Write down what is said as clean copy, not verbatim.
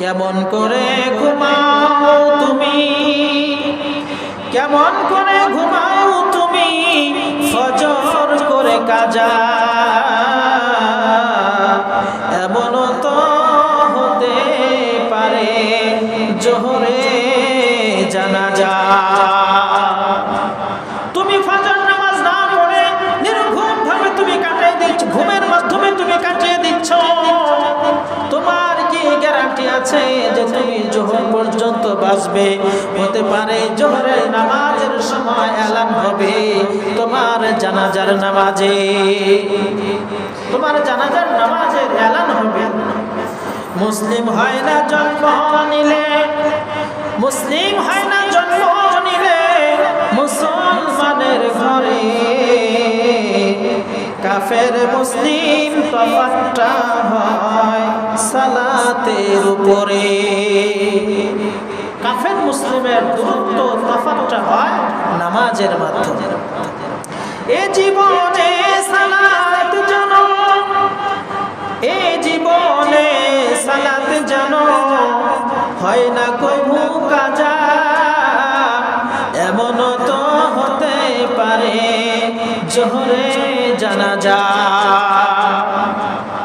কেমন করে ঘুমাও তুমি, কেমন করে ঘুমাও তুমি ফজর করে কাজা, এমনও তো হতে পারে জোহরে জানাজা। তুমি ফজর নামাজ না পড়ে নির্ঘুম ভাবে তুমি কাটিয়ে দিচ্ছ, ঘুমের মাধ্যমে তুমি কাটিয়ে দিচ্ছ। তোমার কি গ্যারান্টি আছে যে তুমি জোহর পর্যন্ত বাঁচবে? হতে পারে জোহরের নামাজের সময় এলান হবে তোমার জানাজার নামাজে, তোমার জানাজার নামাজের এলান হবে। মুসলিম হয় না জন্ম নিলে, মুসলিম হয় না জন্ম নিলে মুসলমানের ঘরে, কাফের মুসলিম তফাৎটা হয় সালাতের উপরে। কাফের মুসলিমের দূরত্ব তফাৎটা হয় নামাজের মাধ্যমে। এ জীবনে সালাত জানো, এ জীবনে সালাত জানো হয় না কবু কাজা, এমন তো হতে পারে জোহরে জানাজা।